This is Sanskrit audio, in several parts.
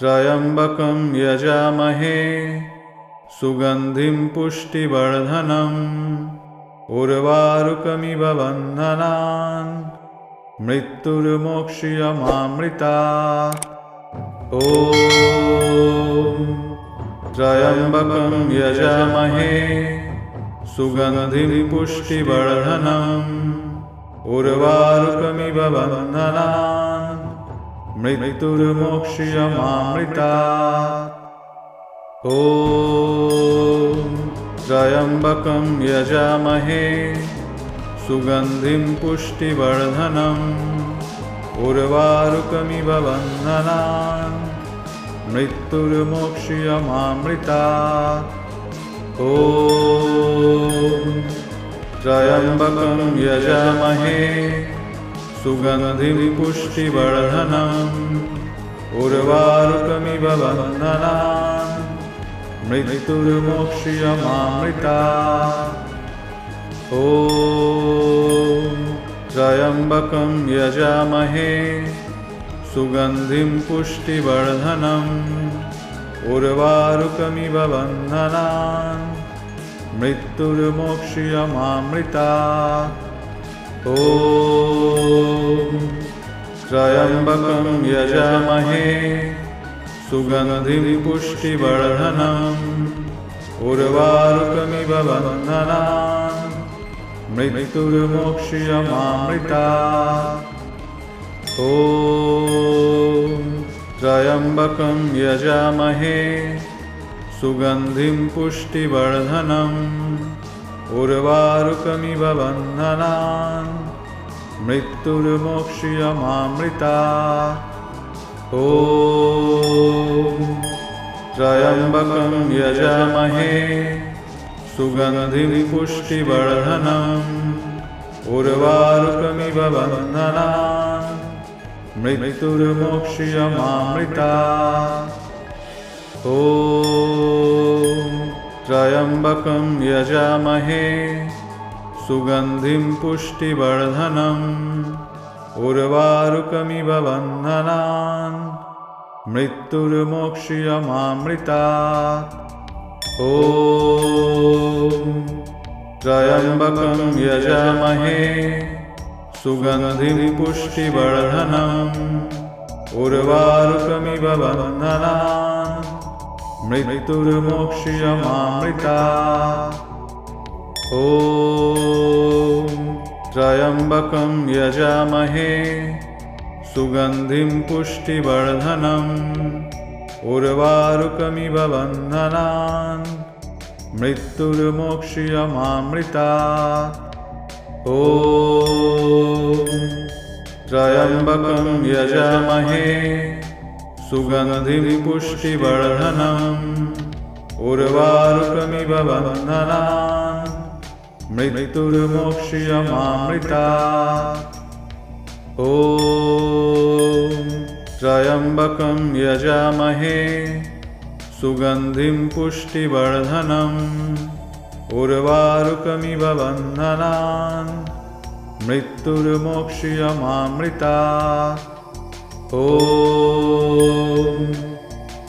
त्र्यम्बकं यजामहे सुगन्धिं पुष्टिवर्धनम् उर्वारुकमिव बन्धनान् मृत्युर्मोक्ष्यमामृतात्। ॐ त्र्यम्बकं यजामहे सुगन्धिं पुष्टिवर्धनम् उर्वारुकमिव बन्धनान् मृत्युर्मोक्ष्यमामृतात्। ॐ त्र्यम्बकं यजामहे सुगन्धिं पुष्टिवर्धनम् उर्वारुकमिव बन्धनान् मृत्युर्मोक्ष्यमामृतात्। ॐ त्र्यम्बकं यजामहे सुगन्धिं पुष्टिवर्धनम् उर्वारुकमिव बन्धनान् मृत्युर्मोक्ष्यमामृतात्। ॐ त्र्यम्बकं यजामहे सुगन्धिं पुष्टिवर्धनम् उर्वारुकमिव बन्धनान् मृत्युर्मोक्ष्यमामृतात्। ॐ त्र्यम्बकं यजामहे सुगन्धिं पुष्टिवर्धनम् उर्वारुकमिव बन्धनान् मृत्युर्मोक्ष्यमामृतात्। ॐ त्र्यम्बकं यजामहे सुगन्धिं पुष्टिवर्धनम् उर्वारुकमिव बन्धनान् मृत्युर्मोक्ष्यमामृतात्। ॐ त्र्यम्बकं यजामहे सुगन्धिं पुष्टिवर्धनम् उर्वारुकमिव बन्धनान् मृत्युर्मोक्ष्यमामृतात्। ॐ त्र्यम्बकं यजामहे सुगन्धिं पुष्टिवर्धनम् उर्वारुकमिव बन्धनान् मृत्युर्मोक्ष्यमामृतात्। ॐ त्र्यम्बकं यजामहे सुगन्धिं पुष्टिवर्धनम् उर्वारुकमिव बन्धनान् मृत्युर्मोक्ष्यमामृतात्। ॐ त्र्यम्बकं यजामहे सुगन्धिं पुष्टिवर्धनम् उर्वारुकमिव बन्धनान् मृत्युर्मोक्ष्यमामृतात्। ॐ त्र्यम्बकं यजामहे सुगन्धिं पुष्टिवर्धनम् उर्वारुकमिव बन्धनान् मृत्युर्मोक्ष्यमामृतात्। ॐ त्र्यम्बकं यजामहे सुगन्धिं पुष्टिवर्धनम् उर्वारुकमिव बन्धनान् मृत्युर्मोक्ष्यमामृतात्। ॐ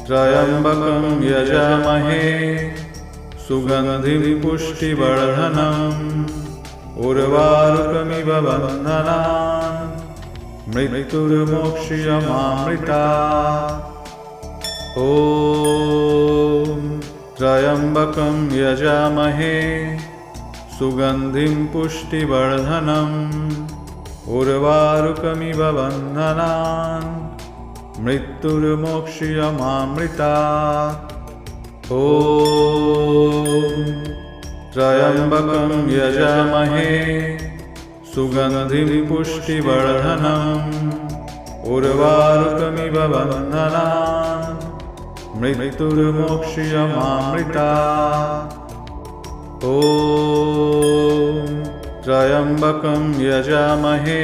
त्र्यम्बकं यजामहे सुगन्धिं पुष्टिवर्धनम् उर्वारुकमिव बन्धनान् मृत्युर्मोक्ष्यमामृतात्। ॐ त्र्यम्बकं यजामहे सुगन्धिं पुष्टिवर्धनम् उर्वारुकमिव बन्धनान् मृत्युर्मोक्ष्यमामृतात्। ॐ त्र्यम्बकं यजामहे सुगन्धिं पुष्टिवर्धनम् उर्वारुकमिव बन्धनान् मृत्युर्मोक्ष्यमामृतात्। ॐ त्र्यम्बकं यजामहे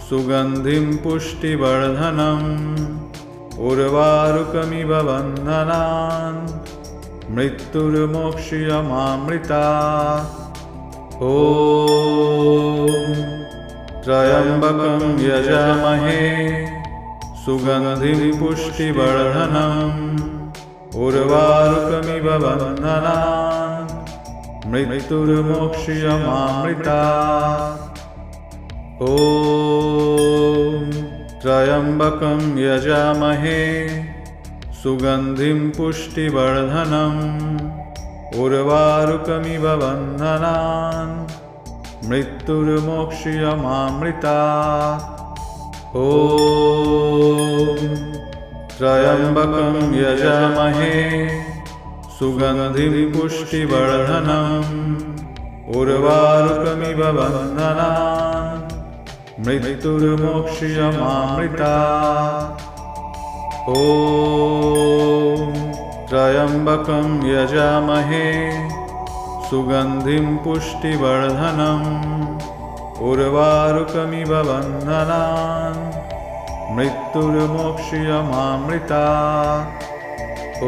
सुगन्धिं पुष्टिवर्धनम् उर्वारुकमिव बन्धनान् मृत्युर्मोक्ष्यमामृतात्। ॐ त्र्यम्बकं यजामहे सुगन्धिं पुष्टिवर्धनम् उर्वारुकमिव बन्धनान् मृत्युर्मोक्ष्यमामृतात्। ॐ त्र्यम्बकं यजामहे सुगन्धिं पुष्टिवर्धनम् उर्वारुकमिव बन्धनान् मृत्युर्मोक्ष्यमामृतात्। ॐ त्र्यम्बकं यजामहे सुगन्धिं पुष्टिवर्धनम् उर्वारुकमिव बन्धनान् मृत्युर्मोक्ष्यमामृतात्। ॐ त्र्यम्बकं यजामहे सुगन्धिं पुष्टिवर्धनम् उर्वारुकमिव बन्धनान् मृत्युर्मोक्ष्यमामृतात्। ॐ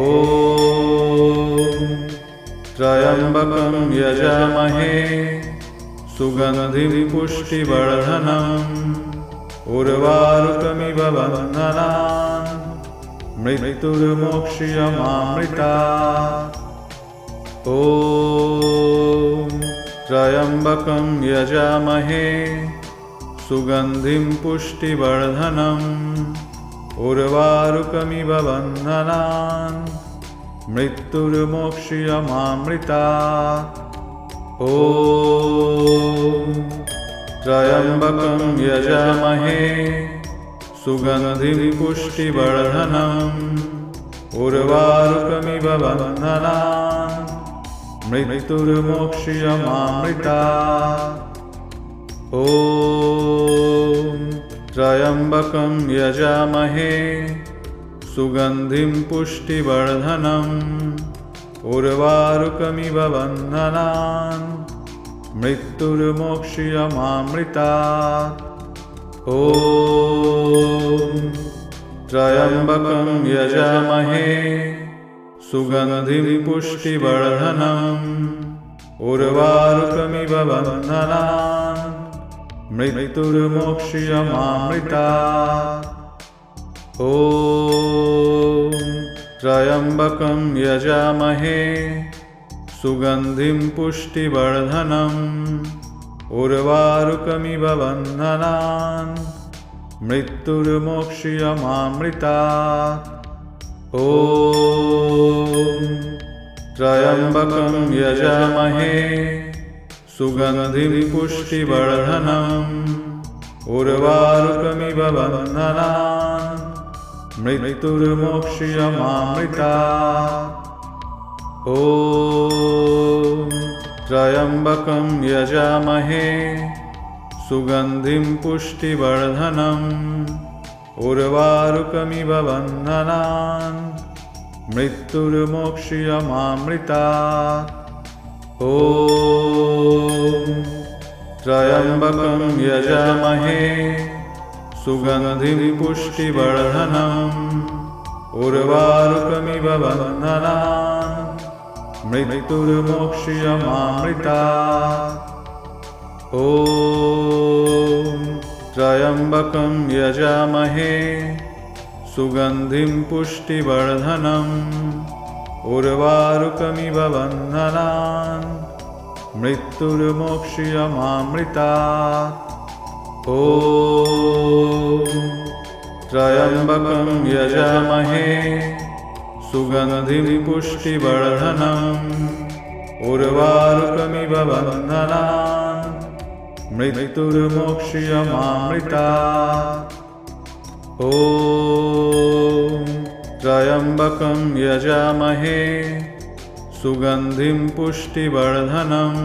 त्र्यम्बकं यजामहे सुगन्धिं पुष्टिवर्धनम् उर्वारुकमिव बन्धनान् मृत्युर्मोक्ष्यमामृतात्। ॐ त्र्यम्बकं यजामहे सुगन्धिं पुष्टिवर्धनम् उर्वारुकमिव बन्धनान् मृत्युर्मोक्ष्यमामृतात्। ॐ त्र्यम्बकं यजामहे सुगन्धिं पुष्टिवर्धनम् उर्वारुकमिव बन्धनान् मृत्युर्मोक्ष्यमामृतात्। ॐ त्र्यम्बकं यजामहे सुगन्धिं पुष्टिवर्धनम् उर्वारुकमिव बन्धनान् मृत्युर्मोक्ष्यमामृतात्। ॐ त्र्यम्बकं यजामहे सुगन्धिं पुष्टिवर्धनम् उर्वारुकमिव बन्धनान् मृत्युर्मोक्ष्यमामृतात्। ॐ त्र्यम्बकं यजामहे सुगन्धिं पुष्टिवर्धनम् उर्वारुकमिव बन्धनान् मृत्युर्मोक्ष्यमामृतात्। ॐ त्र्यम्बकं यजामहे सुगन्धिं पुष्टिवर्धनम् उर्वारुकमिव बन्धनान् मृत्युर्मोक्ष्यमामृतात्। ॐ त्र्यम्बकं यजामहे सुगन्धिं पुष्टिवर्धनम् उर्वारुकमिव बन्धनान् मृत्युर्मोक्ष्यमामृतात्। ॐ त्र्यम्बकं यजामहे सुगन्धिं पुष्टिवर्धनम् उर्वारुकमिव बन्धनान् मृत्युर्मोक्ष्यमामृतात्। ॐ त्र्यम्बकं यजामहे सुगन्धिं पुष्टिवर्धनम् उर्वारुकमिव बन्धनान् मृत्युर्मोक्ष्यमामृतात्। ॐ त्र्यम्बकं यजामहे सुगन्धिं पुष्टिवर्धनम् उर्वारुकमिव बन्धनान् मृत्युर्मोक्ष्यमामृतात्। ॐ त्र्यम्बकं यजामहे सुगन्धिं पुष्टिवर्धनम्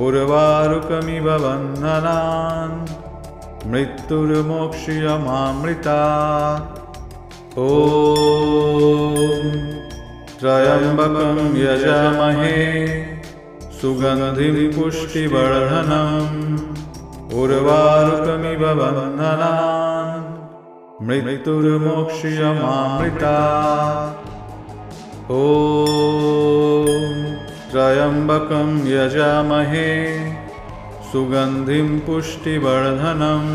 उर्वारुकमिव बन्धनान् मृत्युर्मोक्ष्यमामृतात्। ॐ त्र्यम्बकं यजामहे सुगन्धिं पुष्टिवर्धनम् उर्वारुकमिव बन्धनान् मृत्युर्मोक्ष्यमामृतात्। ॐ त्र्यम्बकं यजामहे सुगन्धिं पुष्टिवर्धनम्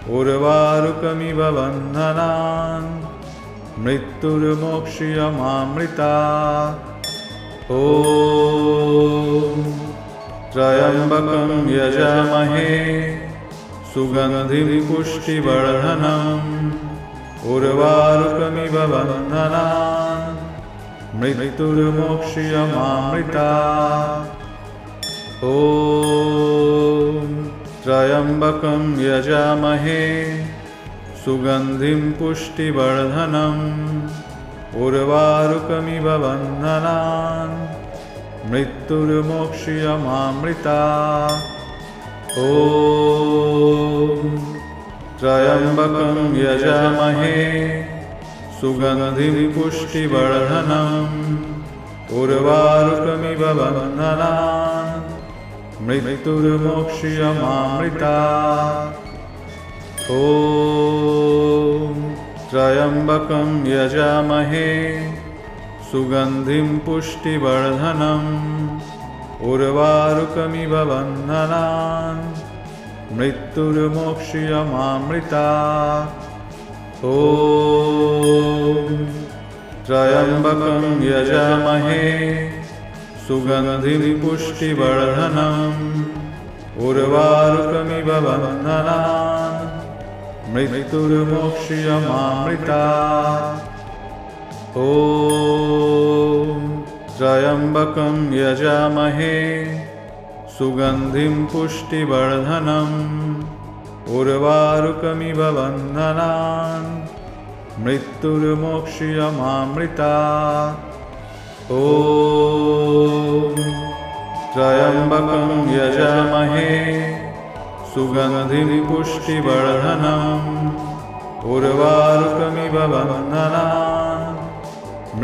उर्वारुकमिव बन्धनान् मृत्युर्मोक्ष्यमामृतात्। ॐ त्र्यम्बकं यजामहे सुगन्धिं पुष्टिवर्धनम् उर्वारुकमिव बन्धनान् मृत्युर्मोक्ष्यमामृतात्। ॐ त्र्यम्बकं यजामहे सुगन्धिं पुष्टिवर्धनम् उर्वारुकमिव बन्धनान् मृत्युर्मोक्ष्यमामृतात्। ॐ त्र्यम्बकं यजामहे सुगन्धिं पुष्टिवर्धनम् उर्वारुकमिव बन्धनान् मृत्युर्मोक्ष्यमामृतात्। ॐ त्र्यम्बकं यजामहे सुगन्धिं पुष्टिवर्धनम् उर्वारुकमिव बन्धनान् मृत्युर्मोक्ष्यमामृतात्। ॐ त्र्यम्बकं यजामहे सुगन्धिं पुष्टिवर्धनम् उर्वारुकमिव बन्धनान् मृत्युर्मोक्ष्यमामृतात्। ॐ त्र्यम्बकं यजामहे सुगन्धिं पुष्टिवर्धनम् उर्वारुकमिव बन्धनान् मृत्युर्मोक्ष्यमामृतात्। ॐ त्र्यम्बकं यजामहे सुगन्धिं पुष्टिवर्धनम् उर्वारुकमिव बन्धनान्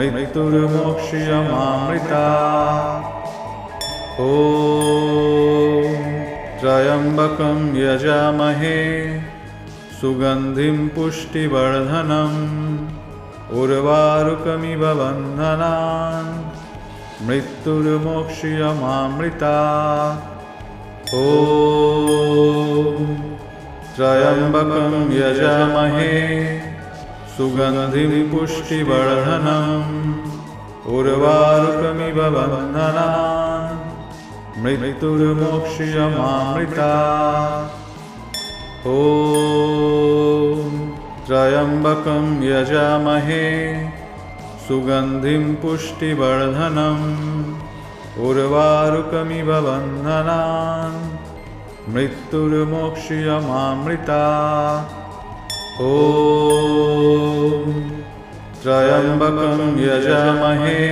मृत्युर्मोक्ष्यमामृतात्। ॐ त्र्यम्बकं यजामहे सुगन्धिं पुष्टिवर्धनम् उर्वारुकमिव बन्धनान् मृत्युर्मोक्ष्यमामृतात्। ॐ त्र्यम्बकं यजामहे सुगन्धिं पुष्टिवर्धनम् उर्वारुकमिव बन्धनान् मृत्युर्मोक्ष्यमामृतात्। ॐ त्र्यम्बकं यजामहे सुगन्धिं पुष्टिवर्धनम् उर्वारुकमिव बन्धनान् मृत्युर्मोक्ष्यमामृतात्। ॐ त्र्यम्बकं यजामहे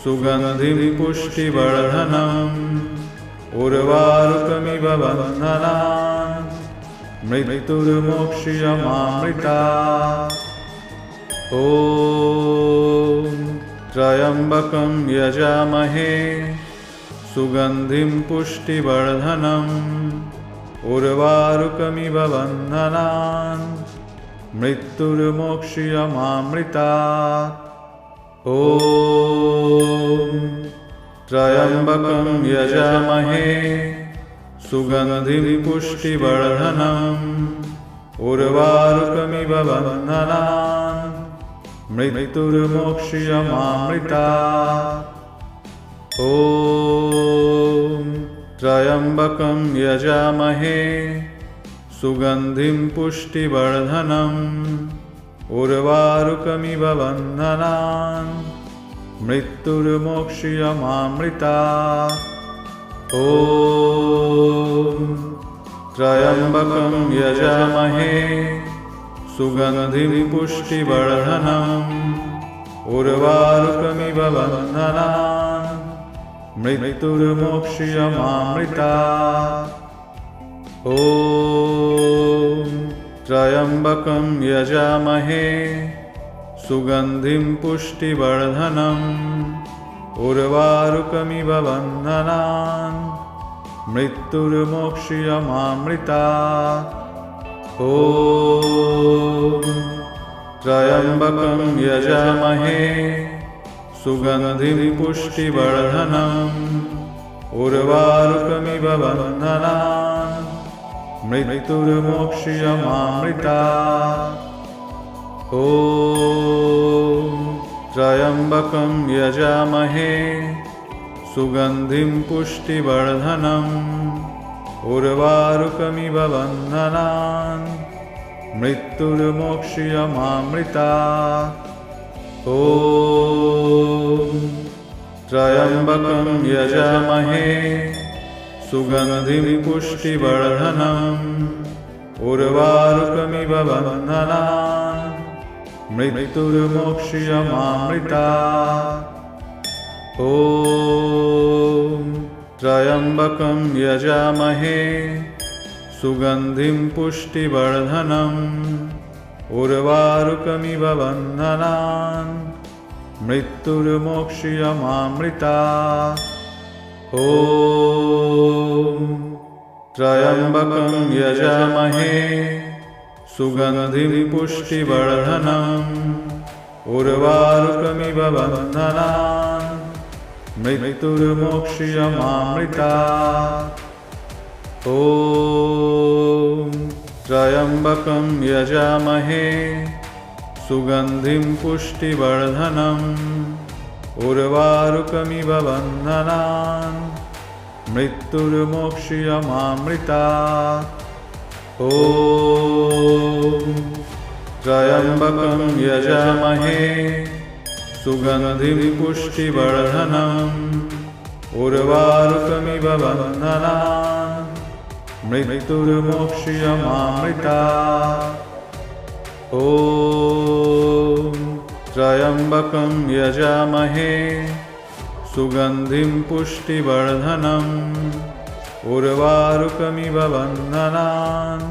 सुगन्धिं पुष्टिवर्धनम् उर्वारुकमिव बन्धनान् मृत्युर्मोक्ष्यमामृतात्। ॐ त्र्यम्बकं यजामहे सुगन्धिं पुष्टिवर्धनम् उर्वारुकमिव बन्धनान् मृत्युर्मोक्ष्यमामृतात्। ॐ त्र्यम्बकं यजामहे सुगन्धिं पुष्टिवर्धनम् उर्वारुकमिव बन्धनान् मृत्युर्मोक्ष्यमामृतात्। ॐ त्र्यम्बकं यजामहे सुगन्धिं पुष्टिवर्धनम् उर्वारुकमिव बन्धनान् मृत्युर्मोक्ष्यमामृतात्। ॐ त्र्यम्बकं यजामहे सुगन्धिं पुष्टिवर्धनम् उर्वारुकमिव बन्धनान् मृत्युर्मोक्ष्यमामृतात्। ॐ त्र्यम्बकं यजामहे सुगन्धिं पुष्टिवर्धनम् उर्वारुकमिव बन्धनान् मृत्युर्मोक्ष्यमामृतात्। ॐ त्र्यम्बकं यजामहे सुगन्धिं पुष्टिवर्धनम् उर्वारुकमिव बन्धनान् मृत्युर्मोक्ष्यमामृतात्। ॐ त्र्यम्बकं यजामहे सुगन्धिं पुष्टिवर्धनम् उर्वारुकमिव बन्धनान् मृत्युर्मोक्ष्यमामृतात्। ॐ त्र्यम्बकं यजामहे सुगन्धिं पुष्टिवर्धनम् उर्वारुकमिव बन्धनान् मृत्युर्मोक्ष्यमामृतात्। ॐ त्र्यम्बकं यजामहे सुगन्धिं पुष्टिवर्धनम् उर्वारुकमिव बन्धनान् मृत्युर्मोक्ष्यमामृतात्। ॐ त्र्यम्बकं यजामहे सुगन्धिं पुष्टिवर्धनम् उर्वारुकमिव बन्धनान् मृत्युर्मोक्ष्यमामृतात्। ॐ त्र्यम्बकं यजामहे सुगन्धिं पुष्टिवर्धनम् उर्वारुकमिव बन्धनान् मृत्युर्मोक्ष्यमामृतात्। ॐ त्र्यम्बकं यजामहे सुगन्धिं पुष्टिवर्धनम् उर्वारुकमिव बन्धनान् मृत्युर्मोक्ष्यमामृतात्। ॐ त्र्यम्बकं यजामहे सुगन्धिं पुष्टिवर्धनम् उर्वारुकमिव बन्धनान्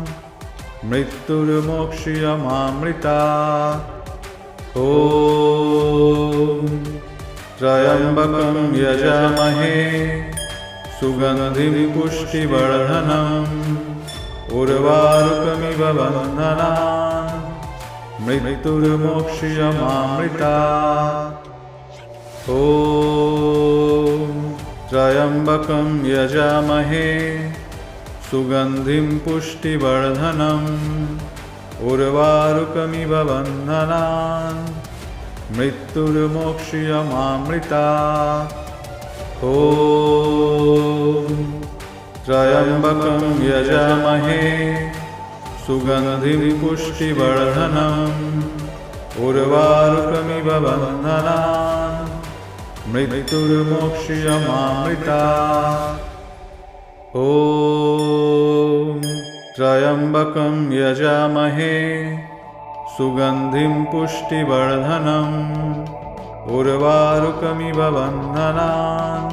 मृत्युर्मोक्ष्यमामृतात्। ॐ त्र्यम्बकं यजामहे सुगन्धिं पुष्टिवर्धनम् उर्वारुकमिव बन्धनान् मृत्युर्मोक्ष्यमामृतात्। ॐ त्र्यम्बकं यजामहे सुगन्धिं पुष्टिवर्धनम् उर्वारुकमिव बन्धनान् मृत्युर्मोक्ष्यमामृतात्। ॐ त्र्यम्बकं यजामहे सुगन्धिं पुष्टिवर्धनम् उर्वारुकमिव बन्धनान् मृत्युर्मोक्ष्यमामृतात्। ॐ त्र्यम्बकं यजामहे सुगन्धिं पुष्टिवर्धनम् उर्वारुकमिव बन्धनान्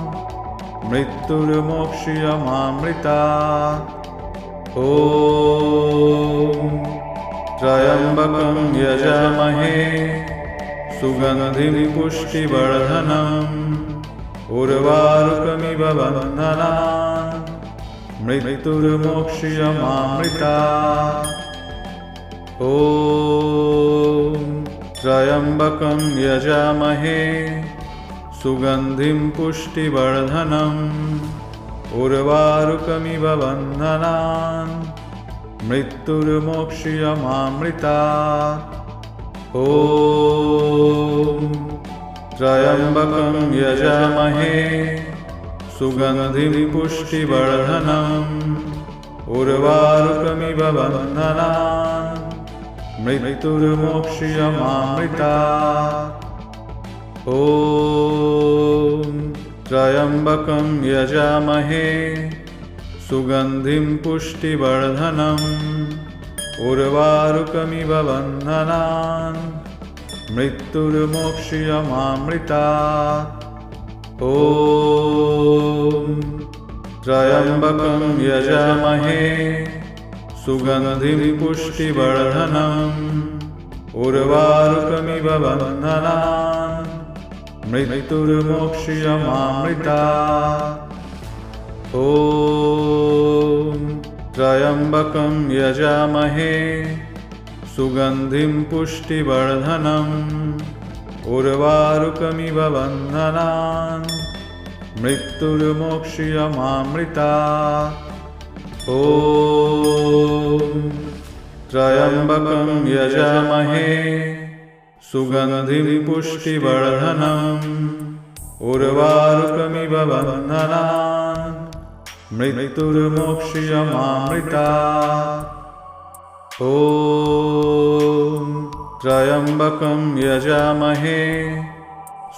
मृत्युर्मोक्ष्यमामृतात्। ॐ त्र्यम्बकं यजामहे सुगन्धिं पुष्टिवर्धनम् उर्वारुकमिव बन्धनान् मृत्युर्मोक्ष्यमामृतात्। ॐ त्र्यम्बकं यजामहे सुगन्धिं पुष्टिवर्धनम् उर्वारुकमिव बन्धनान् मृत्युर्मोक्ष्यमामृतात्। ॐ त्र्यम्बकं यजामहे सुगन्धिं पुष्टिवर्धनम् उर्वारुकमिव बन्धनान् मृत्युर्मोक्ष्यमामृतात्। ॐ त्र्यम्बकं यजामहे सुगन्धिं पुष्टिवर्धनम् उर्वारुकमिव बन्धनान् मृत्युर्मोक्ष्यमामृतात्। ॐ त्र्यम्बकं यजामहे सुगन्धिं पुष्टिवर्धनम् उर्वारुकमिव बन्धनान् मृत्युर्मोक्ष्यमामृतात्। ॐ त्र्यम्बकं यजामहे सुगन्धिं पुष्टिवर्धनम् उर्वारुकमिव बन्धनान् मृत्युर्मोक्ष्यमामृतात्। ॐ ॐ त्र्यम्बकं यजामहे सुगन्धिं पुष्टिवर्धनम् उर्वारुकमिव बन्धनान् मृत्युर्मोक्ष्यमामृतात्। ॐ त्र्यम्बकं यजामहे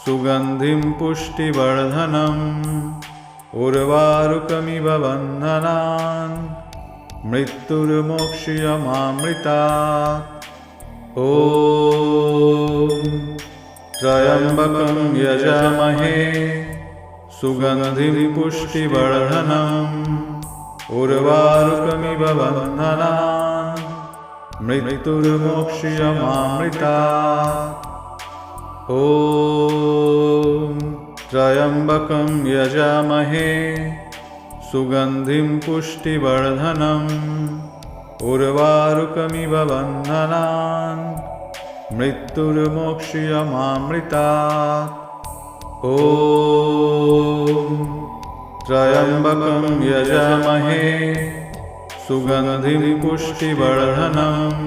सुगन्धिं पुष्टिवर्धनम् उर्वारुकमिव बन्धनान् मृत्युर्मोक्ष्यमामृतात्। ॐ त्र्यम्बकं यजामहे सुगन्धिं पुष्टिवर्धनम् उर्वारुकमिव बन्धनान् मृत्युर्मोक्ष्यमामृतात्। ॐ त्र्यम्बकं यजामहे सुगन्धिं पुष्टिवर्धनम् उर्वारुकमिव बन्धनान् मृत्युर्मोक्ष्यमामृतात्। ॐ त्र्यम्बकं यजामहे सुगन्धिं पुष्टिवर्धनम्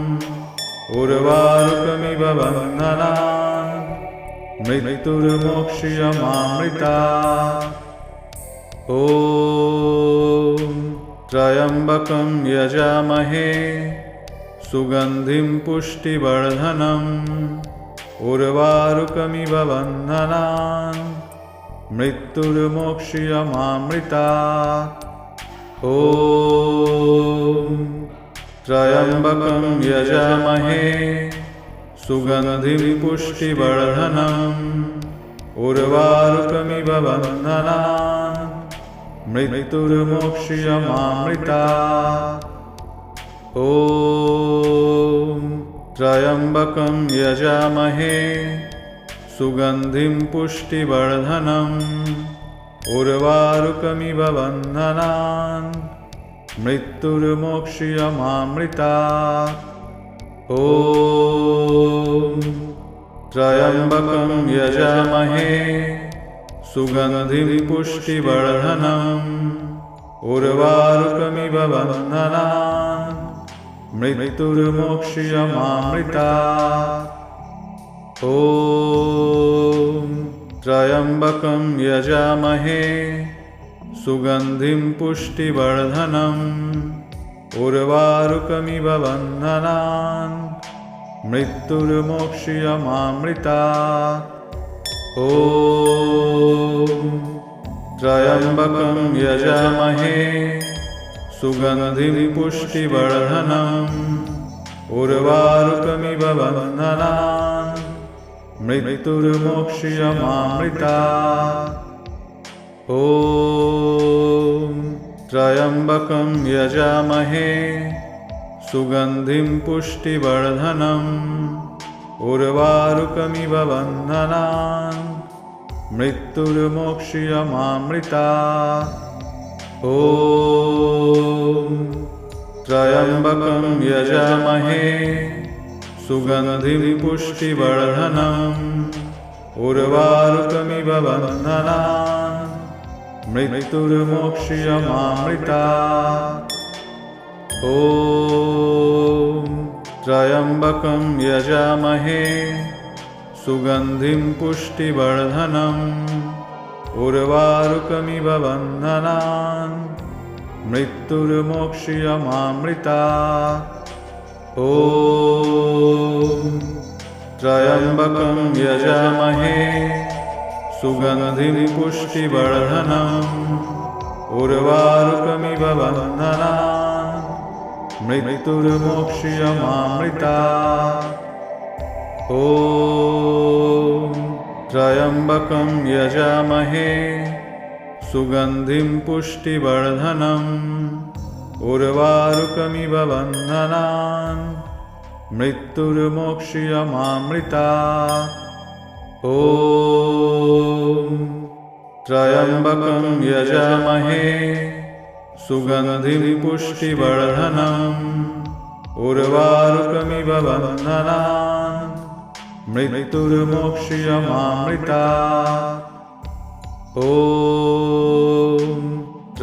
उर्वारुकमिव बन्धनान् मृत्युर्मोक्ष्यमामृतात्। ॐ त्र्यम्बकं यजामहे सुगन्धिं पुष्टिवर्धनम् उर्वारुकमिव बन्धनान् मृत्युर्मोक्ष्यमामृतात्। ॐ त्र्यम्बकं यजामहे सुगन्धिं पुष्टिवर्धनम् उर्वारुकमिव बन्धनान् मृत्युर्मोक्ष्यमामृतात्। ॐ त्र्यम्बकं यजामहे सुगन्धिं पुष्टिवर्धनम् उर्वारुकमिव बन्धनान् मृत्युर्मोक्ष्यमामृतात्। ॐ त्र्यम्बकं यजामहे सुगन्धिं पुष्टिवर्धनम् उर्वारुकमिव बन्धनान् मृत्युर्मोक्ष्यमामृतात्। ॐ त्र्यम्बकं यजामहे सुगन्धिं पुष्टिवर्धनम् उर्वारुकमिव बन्धनान् मृत्युर्मोक्ष्यमामृतात्। ॐ त्र्यम्बकं यजामहे सुगन्धिं पुष्टिवर्धनम् उर्वारुकमिव बन्धनान् मृत्युर्मोक्ष्यमामृतात्। ॐ त्र्यम्बकं यजामहे सुगन्धिं पुष्टिवर्धनम् उर्वारुकमिव बन्धनान् मृत्युर्मोक्ष्यमामृतात्। ॐ त्र्यम्बकं यजामहे सुगन्धिं पुष्टिवर्धनम् उर्वारुकमिव बन्धनान् मृत्युर्मोक्ष्यमामृतात्। ॐ त्र्यम्बकं यजामहे सुगन्धिं पुष्टिवर्धनम् उर्वारुकमिव बन्धनान् मृत्युर्मोक्ष्यमामृतात्। ॐ त्र्यम्बकं यजामहे सुगन्धिं पुष्टिवर्धनम् उर्वारुकमिव बन्धनान् मृत्युर्मोक्ष्यमामृतात्। ॐ त्र्यम्बकं यजामहे सुगन्धिं पुष्टिवर्धनम् उर्वारुकमिव बन्धनान् मृत्युर्मोक्ष्यमामृतात्। ॐ त्र्यम्बकं यजामहे सुगन्धिं पुष्टिवर्धनम् उर्वारुकमिव बन्धनान् मृत्युर्मोक्ष्यमामृतात्। ॐ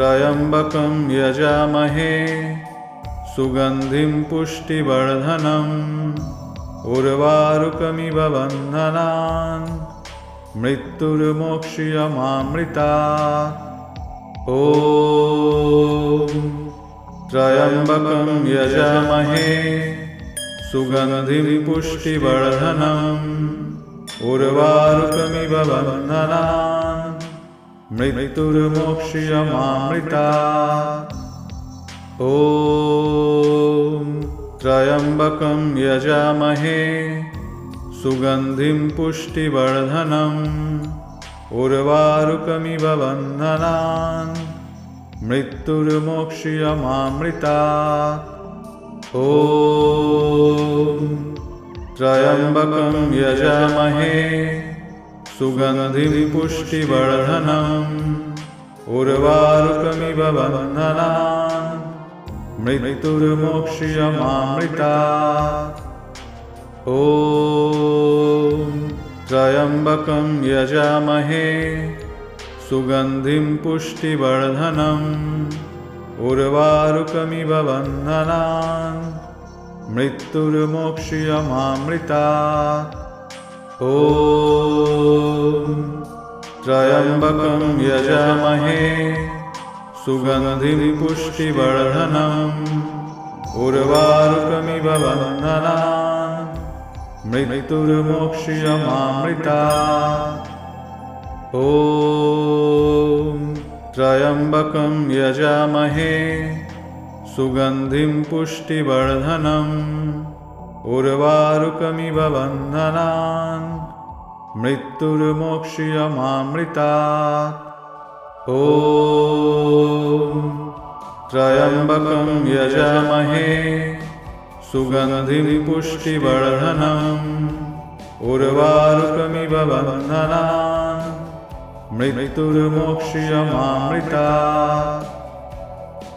त्र्यम्बकं यजामहे सुगन्धिं पुष्टिवर्धनम् उर्वारुकमिव बन्धनान् मृत्युर्मोक्ष्यमामृतात्। ॐ त्र्यम्बकं यजामहे सुगन्धिं पुष्टिवर्धनम् उर्वारुकमिव बन्धनान् मृत्युर्मोक्ष्यमामृतात्। ॐ त्र्यम्बकं यजामहे सुगन्धिं पुष्टिवर्धनम् उर्वारुकमिव बन्धनान् मृत्युर्मोक्ष्यमामृतात्। ॐ त्र्यम्बकं यजामहे सुगन्धिं पुष्टिवर्धनम् उर्वारुकमिव बन्धनान् मृत्युर्मोक्ष्यमामृतात्। ॐ त्र्यम्बकं यजामहे सुगन्धिं पुष्टिवर्धनम् उर्वारुकमिव बन्धनान् मृत्युर्मोक्ष्यमामृतात्। ॐ त्र्यम्बकं यजामहे सुगन्धिं पुष्टिवर्धनम् उर्वारुकमिव बन्धनान् मृत्युर्मोक्ष्यमामृतात्। ॐ त्र्यम्बकं यजामहे सुगन्धिं पुष्टिवर्धनम् उर्वारुकमिव बन्धनान् मृत्युर्मोक्ष्यमामृतात्। ॐ त्र्यम्बकं यजामहे सुगन्धिं पुष्टिवर्धनम् उर्वारुकमिव बन्धनान् मृत्युर्मोक्ष्यमामृतात्। ॐ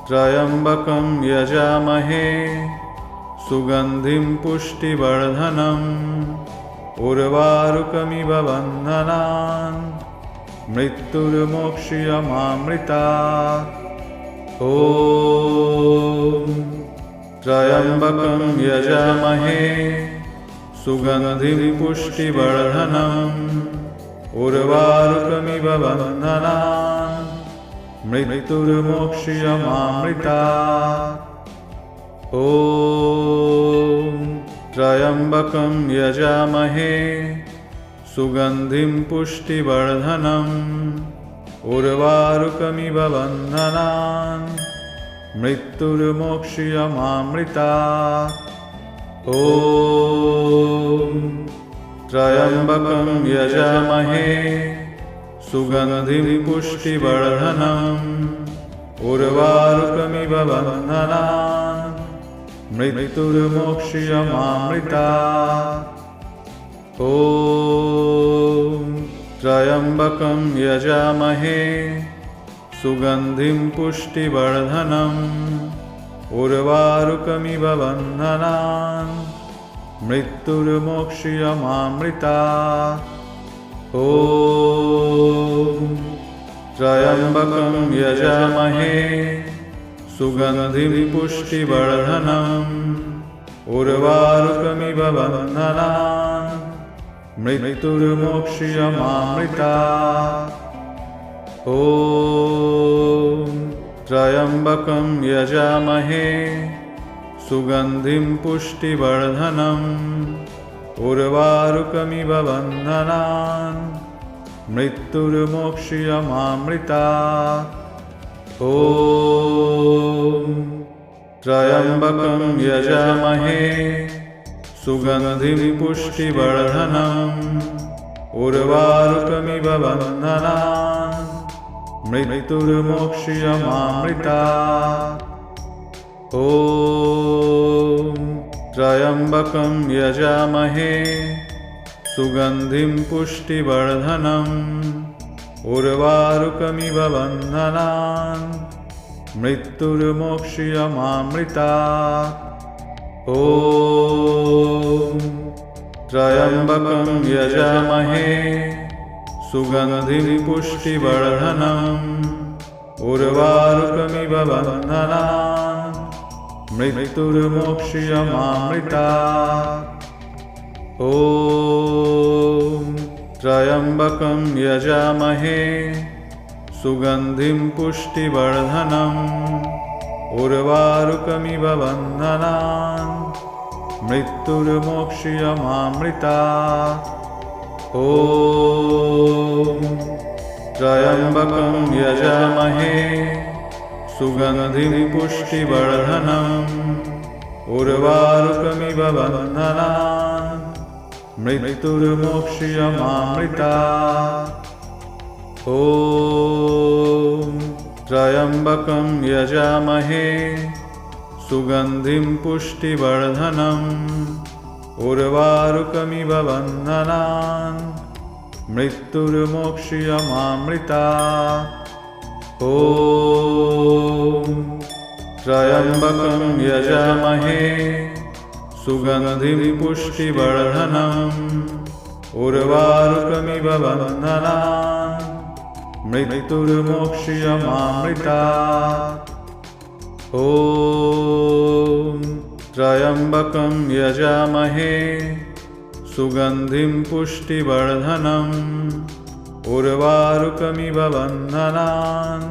त्र्यम्बकं यजामहे सुगन्धिं पुष्टिवर्धनम् उर्वारुकमिव बन्धनान् मृत्युर्मोक्ष्यमामृतात्। ॐ त्र्यम्बकं यजामहे सुगन्धिं पुष्टिवर्धनम् उर्वारुकमिव बन्धनान् मृत्युर्मोक्ष्यमामृतात्। ॐ त्र्यम्बकं यजामहे सुगन्धिं पुष्टिवर्धनम् उर्वारुकमिव बन्धनान् मृत्युर्मोक्ष्यमामृतात्। ॐ त्र्यम्बकं यजामहे सुगन्धिं पुष्टिवर्धनम् उर्वारुकमिव बन्धनान् मृत्युर्मोक्ष्यमामृतात्। ॐ त्र्यम्बकं यजामहे सुगन्धिं पुष्टिवर्धनम् उर्वारुकमिव बन्धनान् मृत्युर्मोक्ष्यमामृतात्। ॐ त्र्यम्बकं यजामहे सुगन्धिं पुष्टिवर्धनम् उर्वारुकमिव बन्धनान् मृत्युर्मोक्ष्यमामृतात्। ॐ त्र्यम्बकं यजामहे सुगन्धिं पुष्टिवर्धनम् उर्वारुकमिव बन्धनान् मृत्युर्मोक्ष्यमामृतात्। ॐ त्र्यम्बकं यजामहे सुगन्धिं पुष्टिवर्धनम् उर्वारुकमिव बन्धनान् मृत्युर्मोक्ष्यमामृतात्। ॐ त्र्यम्बकं यजामहे सुगन्धिं पुष्टिवर्धनम् उर्वारुकमिव बन्धनान् मृत्युर्मोक्ष्यमामृतात्। ॐ त्र्यम्बकं यजामहे सुगन्धिं पुष्टिवर्धनम् उर्वारुकमिव बन्धनान् मृत्युर्मोक्ष्यमामृतात्। ॐ त्र्यम्बकं यजामहे सुगन्धिं पुष्टिवर्धनम् उर्वारुकमिव बन्धनान् मृत्युर्मोक्ष्यमामृतात्। ॐ त्र्यम्बकं यजामहे सुगन्धिं पुष्टिवर्धनम् उर्वारुकमिव बन्धनान् मृत्युर्मोक्ष्यमामृतात्। ॐ त्र्यम्बकं यजामहे सुगन्धिं पुष्टिवर्धनम् उर्वारुकमिव बन्धनान् मृत्युर्मोक्ष्यमामृतात्। ॐ त्र्यम्बकं यजामहे सुगन्धिं पुष्टिवर्धनम् उर्वारुकमिव बन्धनान् मृत्युर्मोक्ष्यमामृतात्। ॐ त्र्यम्बकं यजामहे सुगन्धिं पुष्टिवर्धनम् उर्वारुकमिव बन्धनान्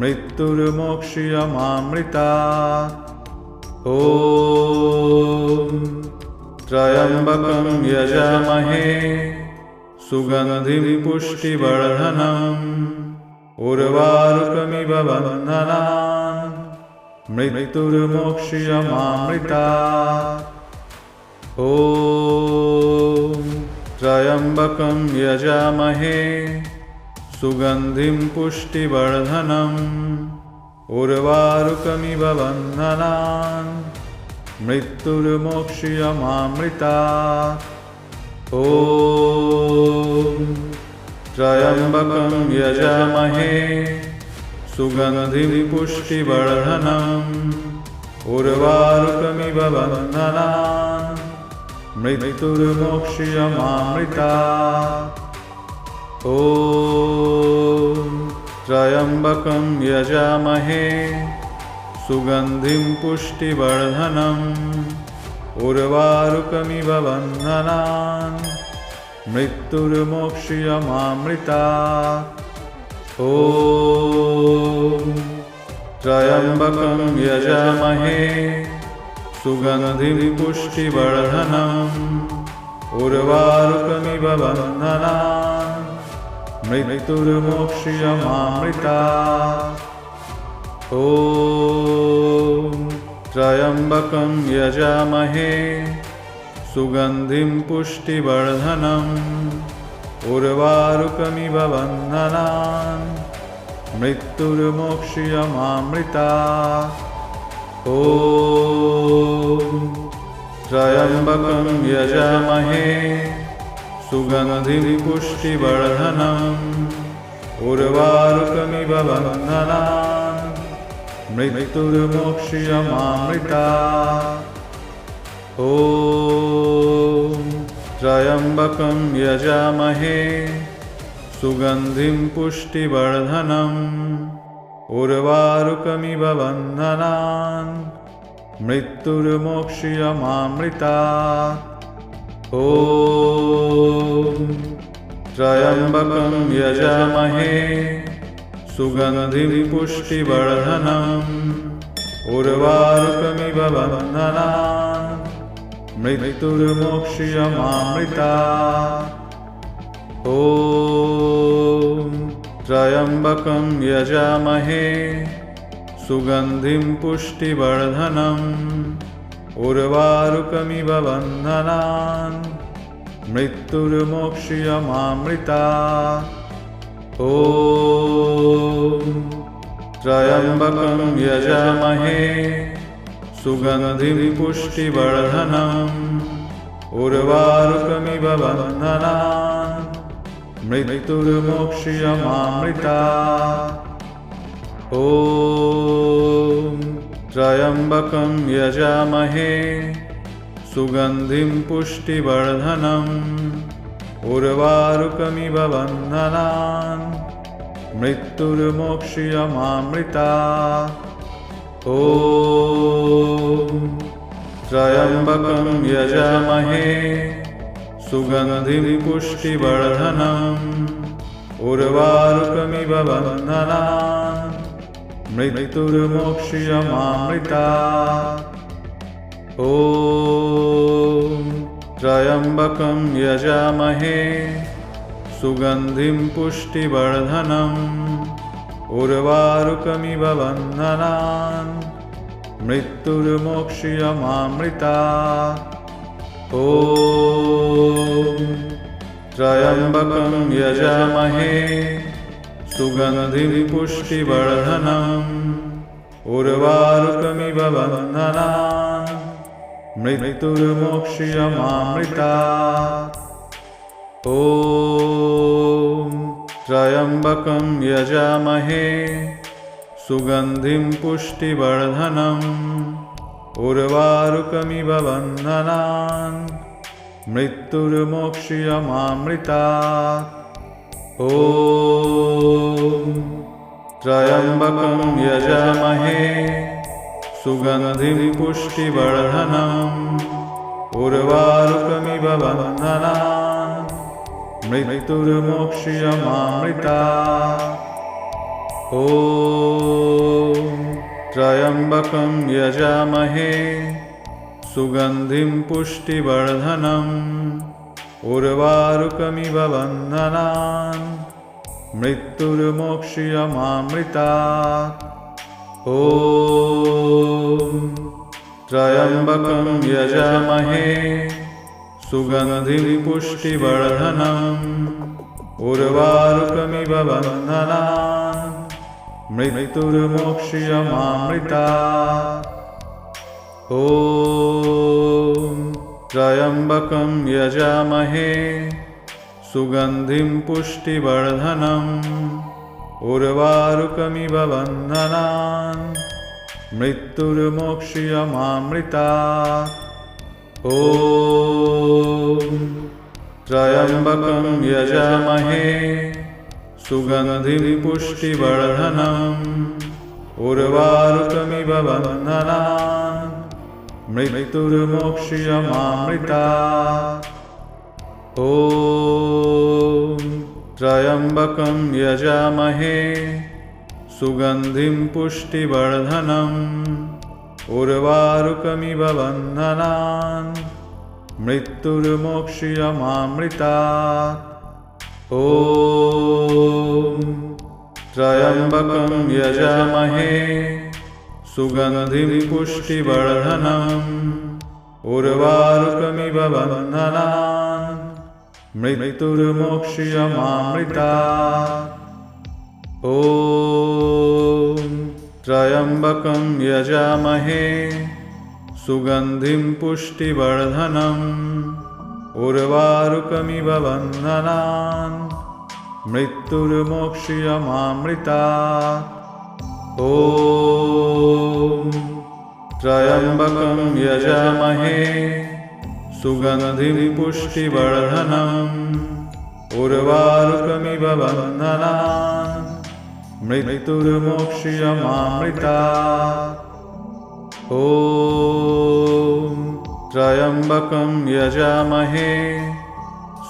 मृत्युर्मोक्ष्यमामृतात्। ॐ त्र्यम्बकं यजामहे सुगन्धिं पुष्टिवर्धनम् उर्वारुकमिव बन्धनान् मृत्युर्मोक्ष्यमामृतात्। ॐ त्र्यम्बकं यजामहे सुगन्धिं पुष्टिवर्धनम् उर्वारुकमिव बन्धनान् मृत्युर्मोक्ष्यमामृतात्। ॐ त्र्यम्बकं यजामहे सुगन्धिं पुष्टिवर्धनम् उर्वारुकमिव बन्धनान् मृत्युर्मोक्ष्यमामृतात्। ॐ त्र्यम्बकं यजामहे सुगन्धिं पुष्टिवर्धनम् उर्वारुकमिव बन्धनान् मृत्युर्मोक्ष्यमामृतात्। ॐ त्र्यम्बकं यजामहे सुगन्धिं पुष्टिवर्धनम् उर्वारुकमिव बन्धनान् मृत्युर्मोक्ष्यमामृतात्। ॐ त्र्यम्बकं यजामहे सुगन्धिं पुष्टिवर्धनम् उर्वारुकमिव बन्धनान् मृत्युर्मोक्ष्यमामृतात्। ॐ त्र्यम्बकं यजामहे सुगन्धिं पुष्टिवर्धनम् उर्वारुकमिव बन्धनान् मृत्युर्मोक्ष्यमामृतात्। ॐ त्र्यम्बकं यजामहे सुगन्धिं पुष्टिवर्धनम् उर्वारुकमिव बन्धनान् मृत्युर्मोक्ष्यमामृतात्। ॐ त्र्यम्बकं यजामहे सुगन्धिं पुष्टिवर्धनम् उर्वारुकमिव बन्धनान् मृत्युर्मोक्ष्यमामृतात्। ॐ त्र्यम्बकं यजामहे सुगन्धिं पुष्टिवर्धनम् उर्वारुकमिव बन्धनान् मृत्युर्मोक्ष्यमामृतात्। ॐ त्र्यम्बकं यजामहे सुगन्धिं पुष्टिवर्धनम् उर्वारुकमिव बन्धनान् मृत्युर्मोक्ष्यमामृतात्। ॐ त्र्यम्बकं यजामहे सुगन्धिं पुष्टिवर्धनम् उर्वारुकमिव बन्धनान् मृत्युर्मोक्ष्यमामृतात्। ॐ त्र्यम्बकं यजामहे सुगन्धिं पुष्टिवर्धनम् उर्वारुकमिव बन्धनान् मृत्युर्मोक्ष्यमामृतात्। ॐ त्र्यम्बकं यजामहे सुगन्धिं पुष्टिवर्धनम् उर्वारुकमिव बन्धनान् मृत्युर्मोक्ष्यमामृतात्। ॐ त्र्यम्बकं यजामहे सुगन्धिं पुष्टिवर्धनम् उर्वारुकमिव बन्धनान् मृत्युर्मोक्ष्यमामृतात्। ॐ त्र्यम्बकं यजामहे सुगन्धिं पुष्टिवर्धनम् उर्वारुकमिव बन्धनान् मृत्युर्मोक्ष्यमामृतात्। ॐ त्र्यम्बकं यजामहे सुगन्धिं पुष्टिवर्धनम् उर्वारुकमिव बन्धनान् मृत्युर्मोक्ष्यमामृतात्। ॐ त्र्यम्बकं यजामहे सुगन्धिं पुष्टिवर्धनम् उर्वारुकमिव बन्धनान् मृत्युर्मोक्ष्यमामृतात्। ॐ त्र्यम्बकं यजामहे सुगन्धिं पुष्टिवर्धनम् उर्वारुकमिव बन्धनान् मृत्युर्मोक्ष्यमामृतात्। ॐ त्र्यम्बकं यजामहे सुगन्धिं पुष्टिवर्धनम् उर्वारुकमिव बन्धनान् मृत्युर्मोक्ष्यमामृतात्। ॐ त्र्यम्बकं यजामहे सुगन्धिं पुष्टिवर्धनम् उर्वारुकमिव बन्धनान् मृत्युर्मोक्ष्यमामृतात्। ॐ त्र्यम्बकं यजामहे सुगन्धिं पुष्टिवर्धनम् उर्वारुकमिव बन्धनान् मृत्युर्मोक्ष्यमामृतात्। ॐ त्र्यम्बकं यजामहे सुगन्धिं पुष्टिवर्धनम् उर्वारुकमिव बन्धनान् मृत्युर्मोक्ष्यमामृतात्। ॐ त्र्यम्बकं यजामहे सुगन्धिं पुष्टिवर्धनम् उर्वारुकमिव बन्धनान् मृत्युर्मोक्ष्यमामृतात्। ॐ त्र्यम्बकं यजामहे सुगन्धिं पुष्टिवर्धनम् उर्वारुकमिव बन्धनान् मृत्युर्मोक्ष्यमामृतात्। ॐ त्र्यम्बकं यजामहे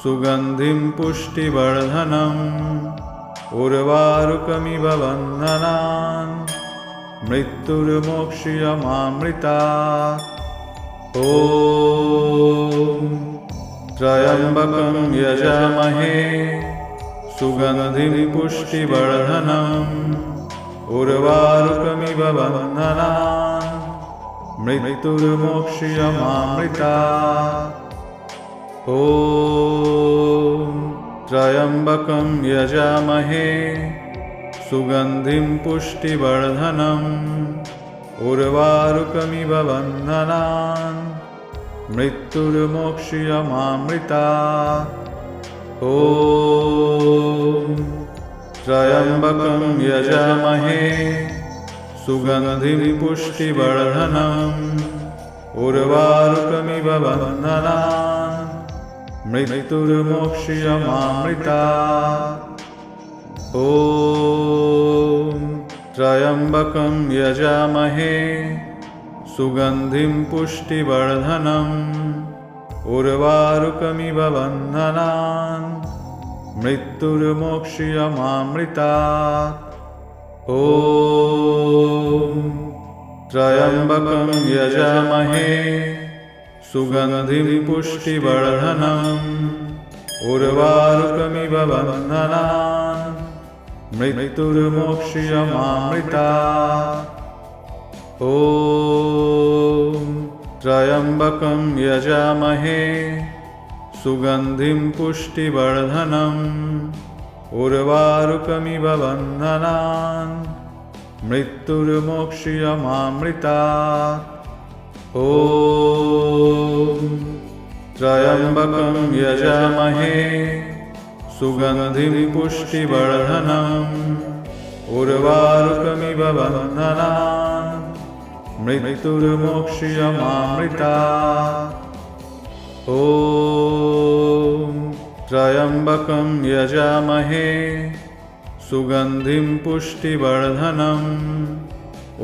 सुगन्धिं पुष्टिवर्धनम् उर्वारुकमिव बन्धनान् मृत्युर्मोक्ष्यमामृतात्। ॐ त्र्यम्बकं यजामहे सुगन्धिं पुष्टिवर्धनम् उर्वारुकमिव बन्धनान् मृत्युर्मोक्ष्यमामृतात्। ॐ त्र्यम्बकं यजामहे सुगन्धिं पुष्टिवर्धनम् उर्वारुकमिव बन्धनान् मृत्युर्मोक्ष्यमामृतात्। ॐ त्र्यम्बकं यजामहे सुगन्धिं पुष्टिवर्धनम् उर्वारुकमिव बन्धनान् मृत्युर्मोक्ष्यमामृतात्। ॐ त्र्यम्बकं यजामहे सुगन्धिं पुष्टिवर्धनम् उर्वारुकमिव बन्धनान् मृत्युर्मोक्ष्यमामृतात्। ॐ त्र्यम्बकं यजामहे सुगन्धिं पुष्टिवर्धनम् उर्वारुकमिव बन्धनान् मृत्युर्मोक्ष्यमामृतात्। ॐ त्र्यम्बकं यजामहे सुगन्धिं पुष्टिवर्धनम् उर्वारुकमिव बन्धनान् मृत्युर्मोक्ष्यमामृतात्। ॐ त्र्यम्बकं यजामहे सुगन्धिं पुष्टिवर्धनम् उर्वारुकमिव बन्धनान् मृत्युर्मोक्ष्यमामृतात्। ॐ त्र्यम्बकं यजामहे सुगन्धिं पुष्टिवर्धनम्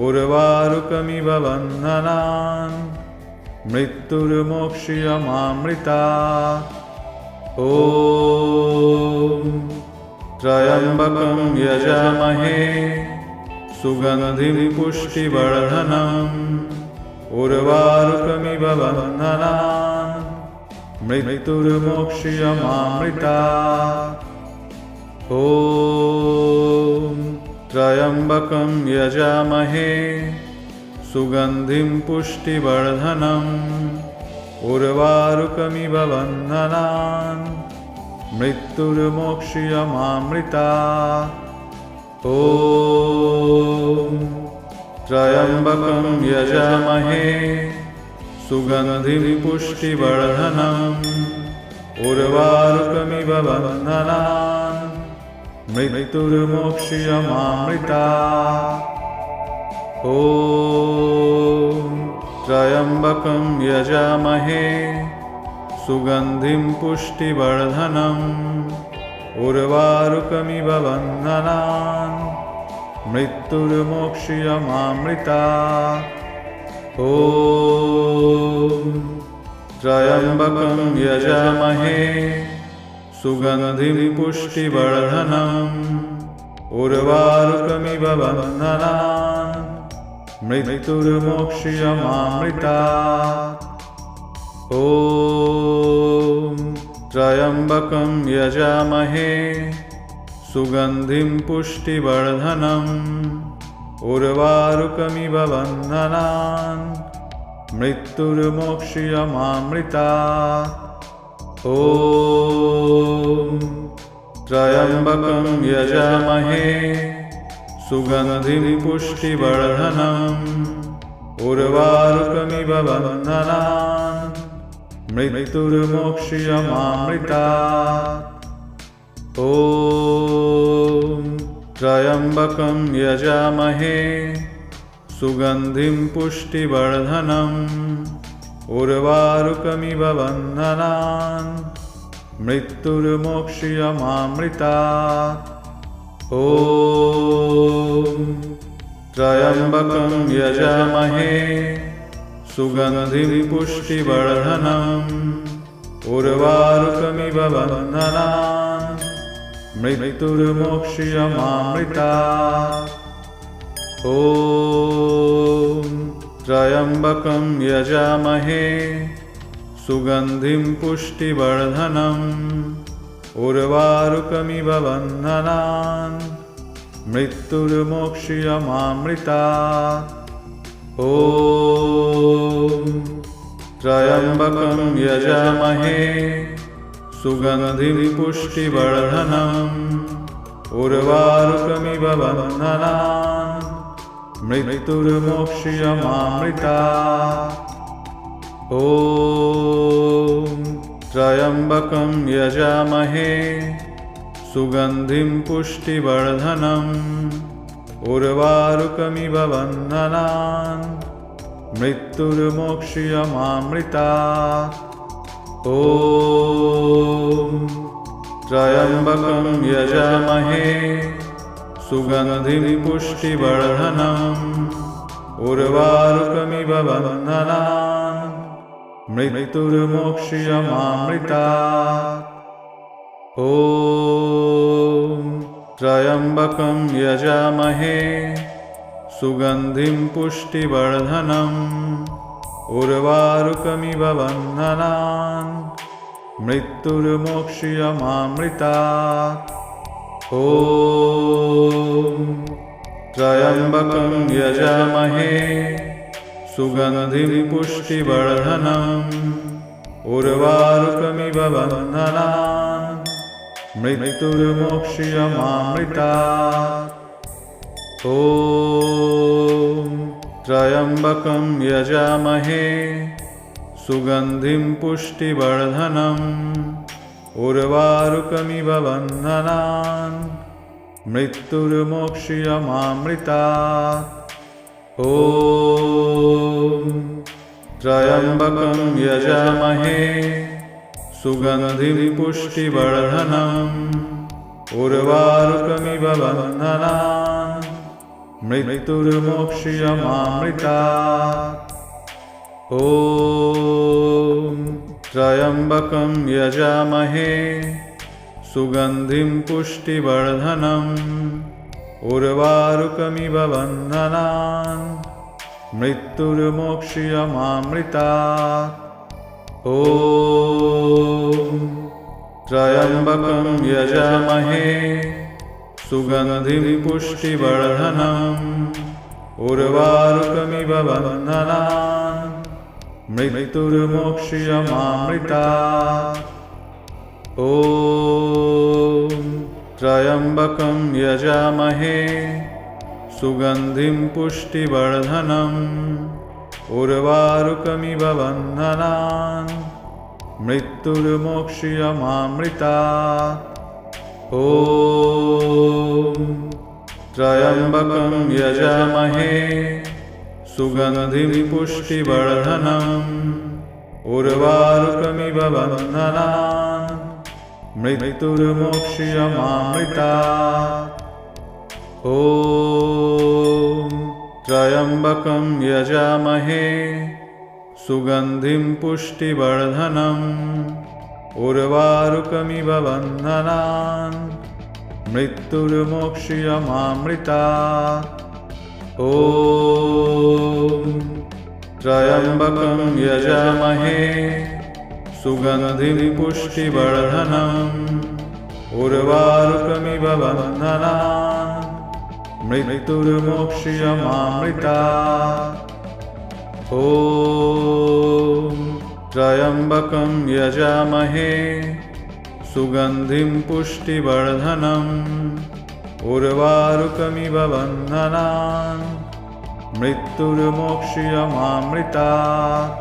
उर्वारुकमिव बन्धनान् मृत्युर्मोक्ष्यमामृतात्। ॐ त्र्यम्बकं यजामहे सुगन्धिं पुष्टिवर्धनम् उर्वारुकमिव बन्धनान् मृत्युर्मोक्ष्यमामृतात्। ॐ त्र्यम्बकं यजामहे सुगन्धिं पुष्टिवर्धनम् उर्वारुकमिव बन्धनान् मृत्युर्मोक्ष्यमामृतात्। ॐ त्र्यम्बकं यजामहे सुगन्धिं पुष्टिवर्धनम् उर्वारुकमिव बन्धनान् मृत्युर्मोक्ष्यमामृतात्। ॐ त्र्यम्बकं यजामहे सुगन्धिं पुष्टिवर्धनम् उर्वारुकमिव बन्धनान् मृत्युर्मोक्ष्यमामृतात्। ॐ त्र्यम्बकं यजामहे सुगन्धिं पुष्टिवर्धनम् उर्वारुकमिव बन्धनान् मृत्युर्मोक्ष्यमामृतात्। ॐ त्र्यम्बकं यजामहे सुगन्धिं पुष्टिवर्धनम् उर्वारुकमिव बन्धनान् मृत्युर्मोक्ष्यमामृतात्। ॐ त्र्यम्बकं यजामहे सुगन्धिं पुष्टिवर्धनम् उर्वारुकमिव बन्धनान् मृत्युर्मोक्ष्यमामृतात्। ॐ त्र्यम्बकं यजामहे सुगन्धिं पुष्टिवर्धनम् उर्वारुकमिव बन्धनान् मृत्युर्मोक्ष्यमामृतात्। ॐ त्र्यम्बकं यजामहे सुगन्धिं पुष्टिवर्धनम् उर्वारुकमिव बन्धनान् मृत्युर्मोक्ष्यमामृतात्। ॐ त्र्यम्बकं यजामहे सुगन्धिं पुष्टिवर्धनम् उर्वारुकमिव बन्धनान् मृत्युर्मोक्ष्यमामृतात्। ॐ त्र्यम्बकं यजामहे सुगन्धिं पुष्टिवर्धनम् उर्वारुकमिव बन्धनान् मृत्युर्मोक्ष्यमामृतात्। ॐ त्र्यम्बकं यजामहे सुगन्धिं पुष्टिवर्धनम् उर्वारुकमिव बन्धनान् मृत्युर्मोक्ष्यमामृतात्। ॐ ॐ त्र्यम्बकं यजामहे सुगन्धिं पुष्टिवर्धनम् उर्वारुकमिव बन्धनान् मृत्युर्मोक्ष्यमामृतात्। ॐ त्र्यम्बकं यजामहे सुगन्धिं पुष्टिवर्धनम् उर्वारुकमिव बन्धनान् मृत्युर्मोक्ष्यमामृतात्। ॐ त्र्यम्बकं यजामहे सुगन्धिं पुष्टिवर्धनम् उर्वारुकमिव बन्धनान् मृत्युर्मोक्ष्यमामृतात्। ॐ त्र्यम्बकं यजामहे सुगन्धिं पुष्टिवर्धनम् उर्वारुकमिव बन्धनान् मृत्युर्मोक्ष्यमामृतात्। ॐ त्र्यम्बकं यजामहे सुगन्धिं पुष्टिवर्धनम् उर्वारुकमिव बन्धनान् मृत्युर्मोक्ष्यमामृतात्। ॐ त्र्यम्बकं यजामहे सुगन्धिं पुष्टिवर्धनम् उर्वारुकमिव बन्धनान् मृत्युर्मोक्ष्यमामृतात्। ॐ त्र्यम्बकं यजामहे सुगन्धिं पुष्टिवर्धनम् उर्वारुकमिव बन्धनान् मृत्युर्मोक्ष्यमामृतात्। ॐ त्र्यम्बकं यजामहे सुगन्धिं पुष्टिवर्धनम् उर्वारुकमिव बन्धनान् मृत्युर्मोक्ष्यमामृतात्। ॐ त्र्यम्बकं यजामहे सुगन्धिं पुष्टिवर्धनम् उर्वारुकमिव बन्धनान् मृत्युर्मोक्ष्यमामृतात्। ॐ त्र्यम्बकं यजामहे सुगन्धिं पुष्टिवर्धनम् उर्वारुकमिव बन्धनान् मृत्युर्मोक्ष्यमामृतात्। ॐ त्र्यम्बकं यजामहे सुगन्धिं पुष्टिवर्धनम् उर्वारुकमिव बन्धनान् मृत्युर्मोक्ष्यमामृतात्। ॐ त्र्यम्बकं यजामहे सुगन्धिं पुष्टिवर्धनम् उर्वारुकमिव बन्धनान् मृत्युर्मोक्ष्यमामृतात्।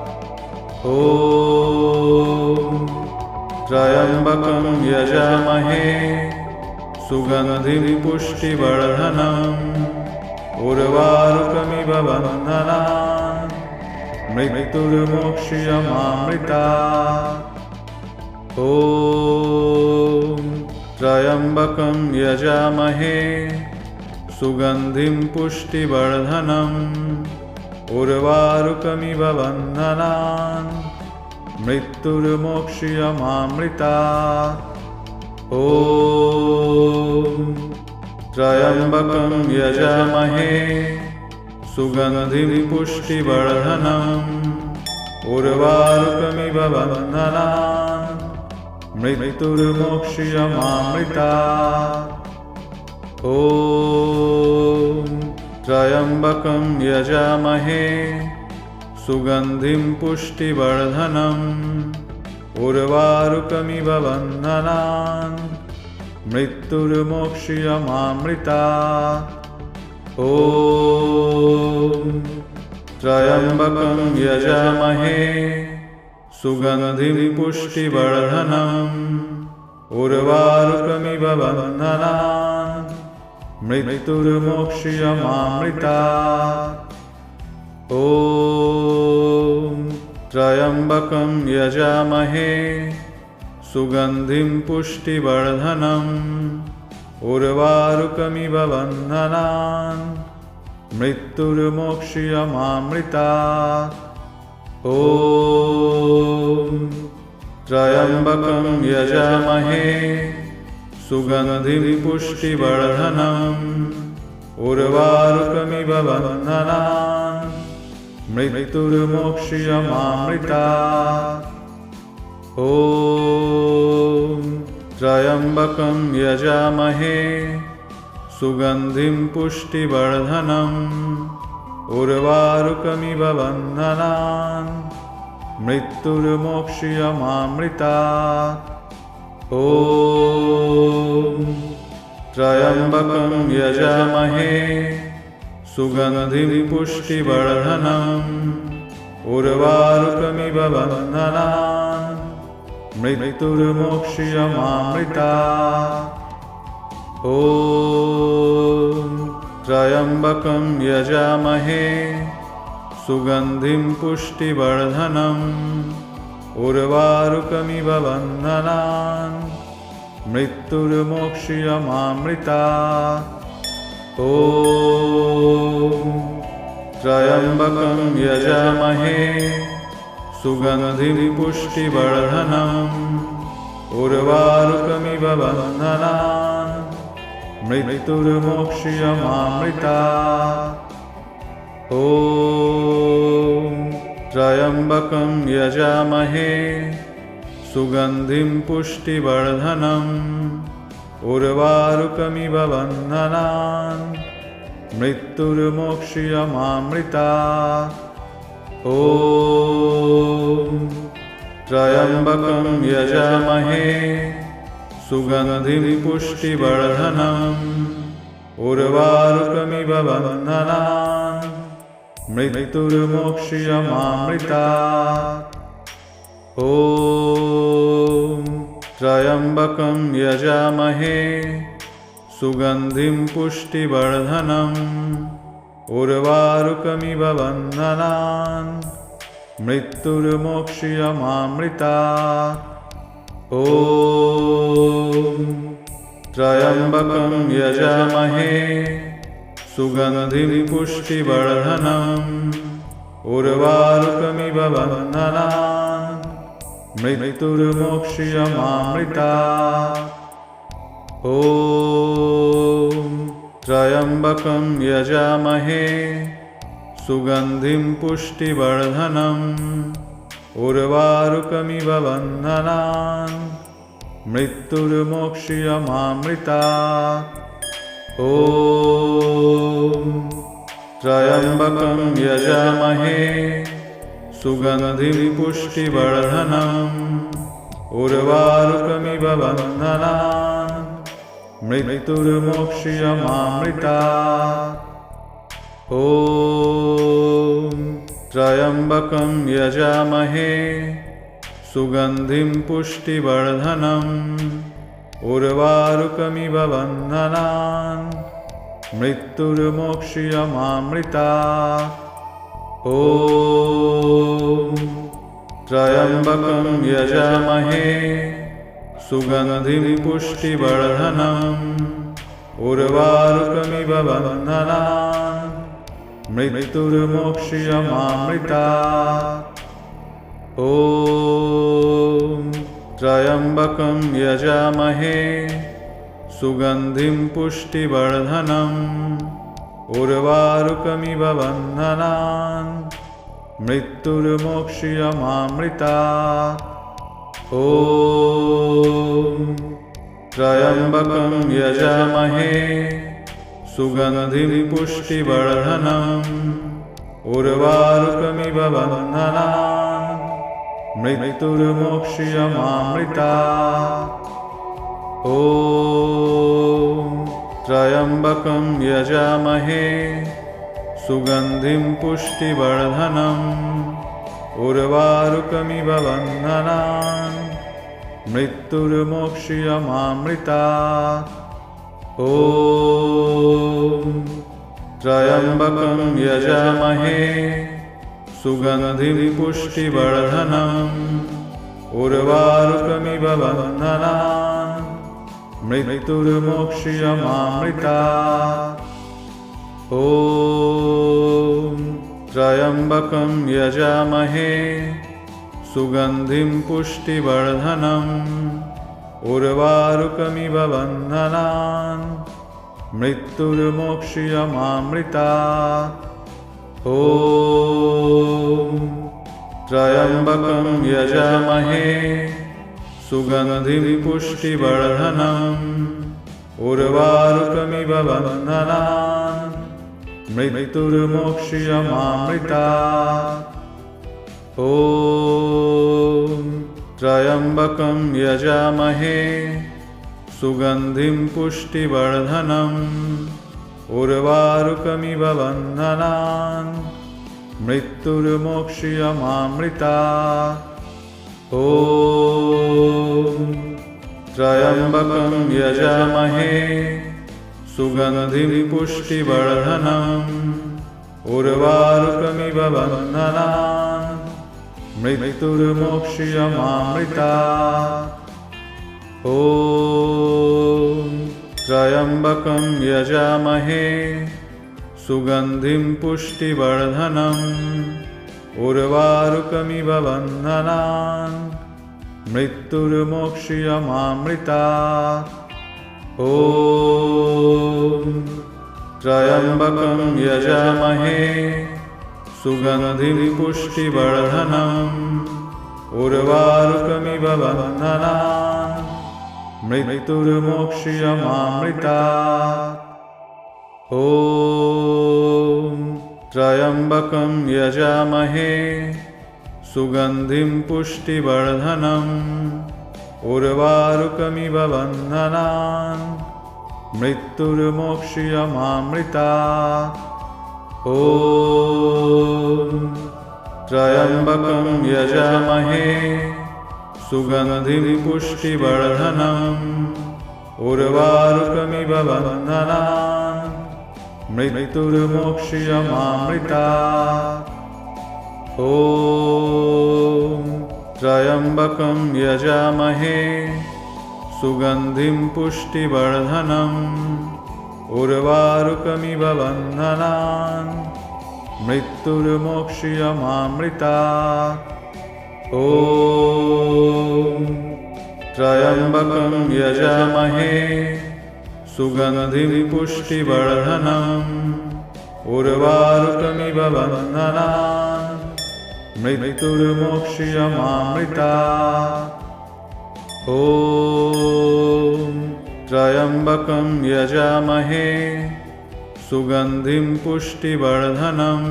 ॐ त्र्यम्बकं यजामहे सुगन्धिं पुष्टिवर्धनम् उर्वारुकमिव बन्धनान् मृत्युर्मोक्ष्यमामृतात्। ॐ त्र्यम्बकं यजामहे सुगन्धिं पुष्टिवर्धनम् उर्वारुकमिव बन्धनान् मृत्युर्मोक्ष्यमामृतात्। ॐ त्र्यम्बकं यजामहे सुगन्धिं पुष्टिवर्धनम् उर्वारुकमिव बन्धनान् मृत्युर्मोक्ष्यमामृतात्। ॐ त्र्यम्बकं यजामहे सुगन्धिं पुष्टिवर्धनम् उर्वारुकमिव बन्धनान् मृत्युर्मोक्ष्यमामृतात्। ॐ त्र्यम्बकं यजामहे सुगन्धिं पुष्टिवर्धनम् उर्वारुकमिव बन्धनान् मृत्युर्मोक्ष्यमामृतात्। ॐ त्र्यम्बकं यजामहे सुगन्धिं पुष्टिवर्धनम् उर्वारुकमिव बन्धनान् मृत्युर्मोक्ष्यमामृतात्। ॐ त्र्यम्बकं यजामहे सुगन्धिं पुष्टिवर्धनम् उर्वारुकमिव बन्धनान् मृत्युर्मोक्ष्यमामृतात्। ॐ त्र्यम्बकं यजामहे सुगन्धिं पुष्टिवर्धनम् उर्वारुकमिव बन्धनान् मृत्युर्मोक्ष्यमामृतात्। ॐ त्र्यम्बकं यजामहे सुगन्धिं पुष्टिवर्धनम् उर्वारुकमिव बन्धनान् मृत्युर्मोक्ष्यमामृतात्। ॐ त्र्यम्बकं यजामहे सुगन्धिं पुष्टिवर्धनम् उर्वारुकमिव बन्धनान् मृत्युर्मोक्ष्यमामृतात्। ॐ त्र्यम्बकं यजामहे सुगन्धिं पुष्टिवर्धनम् उर्वारुकमिव बन्धनान् मृत्युर्मोक्ष्यमामृतात्। ॐ त्र्यम्बकं यजामहे सुगन्धिं पुष्टिवर्धनम् उर्वारुकमिव बन्धनान् मृत्युर्मोक्ष्यमामृतात्। ॐ त्र्यम्बकं यजामहे सुगन्धिं पुष्टिवर्धनम् उर्वारुकमिव बन्धनान् मृत्युर्मोक्ष्यमामृतात्। ॐ त्र्यम्बकं यजामहे सुगन्धिं पुष्टिवर्धनम् उर्वारुकमिव बन्धनान् मृत्युर्मोक्ष्यमामृतात्। ॐ त्र्यम्बकं यजामहे सुगन्धिं पुष्टिवर्धनम् उर्वारुकमिव बन्धनान् मृत्युर्मोक्ष्यमामृतात्। ॐ त्र्यम्बकं यजामहे सुगन्धिं पुष्टिवर्धनम् उर्वारुकमिव बन्धनान् मृत्युर्मोक्ष्यमामृतात्। ॐ त्र्यम्बकं यजामहे सुगन्धिं पुष्टिवर्धनम् उर्वारुकमिव बन्धनान् मृत्युर्मोक्ष्यमामृतात्। ॐ त्र्यम्बकं यजामहे सुगन्धिं पुष्टिवर्धनम् उर्वारुकमिव बन्धनान् मृत्युर्मोक्ष्यमामृतात्। ॐ त्र्यम्बकं यजामहे सुगन्धिं पुष्टिवर्धनम् उर्वारुकमिव बन्धनान् मृत्युर्मोक्ष्यमामृतात्। ॐ त्र्यम्बकं यजामहे सुगन्धिं पुष्टिवर्धनम् उर्वारुकमिव बन्धनान् मृत्युर्मोक्ष्यमामृतात्। ॐ त्र्यम्बकं यजामहे सुगन्धिं पुष्टिवर्धनम् उर्वारुकमिव बन्धनान् मृत्युर्मोक्ष्यमामृतात्। ॐ त्र्यम्बकं यजामहे सुगन्धिं पुष्टिवर्धनम् उर्वारुकमिव बन्धनान् मृत्युर्मोक्ष्यमामृतात्। ॐ त्र्यम्बकं यजामहे सुगन्धिं पुष्टिवर्धनम् उर्वारुकमिव बन्धनान् मृत्युर्मोक्ष्यमामृतात्। ॐ त्र्यम्बकं यजामहे सुगन्धिं पुष्टिवर्धनम् उर्वारुकमिव बन्धनान् मृत्युर्मोक्ष्यमामृतात्। ॐ त्र्यम्बकं यजामहे सुगन्धिं पुष्टिवर्धनम् उर्वारुकमिव बन्धनान् मृत्युर्मोक्ष्यमामृतात्। ॐ त्र्यम्बकं यजामहे सुगन्धिं पुष्टिवर्धनम् उर्वारुकमिव बन्धनान् मृत्युर्मोक्ष्यमामृतात्। ॐ त्र्यम्बकं यजामहे सुगन्धिं पुष्टिवर्धनम् उर्वारुकमिव बन्धनान् मृत्युर्मोक्ष्यमामृतात्। ॐ त्र्यम्बकं यजामहे सुगन्धिं पुष्टिवर्धनम् उर्वारुकमिव बन्धनान् मृत्युर्मोक्ष्यमामृतात्। ॐ त्र्यम्बकं यजामहे सुगन्धिं पुष्टिवर्धनम् उर्वारुकमिव बन्धनान् मृत्युर्मोक्ष्यमामृतात्। ॐ त्र्यम्बकं यजामहे सुगन्धिं पुष्टिवर्धनम् उर्वारुकमिव बन्धनान् मृत्युर्मोक्ष्यमामृतात्। ॐ त्र्यम्बकं यजामहे सुगन्धिं पुष्टिवर्धनम् उर्वारुकमिव बन्धनान् मृत्युर्मोक्ष्यमामृतात्। ॐ त्र्यम्बकं यजामहे सुगन्धिं पुष्टिवर्धनम् उर्वारुकमिव बन्धनान् मृत्युर्मोक्ष्यमामृतात्। ॐ त्र्यम्बकं यजामहे सुगन्धिं पुष्टिवर्धनम् उर्वारुकमिव बन्धनान् मृत्युर्मोक्ष्यमामृतात्। ॐ त्र्यम्बकं यजामहे सुगन्धिं पुष्टिवर्धनम्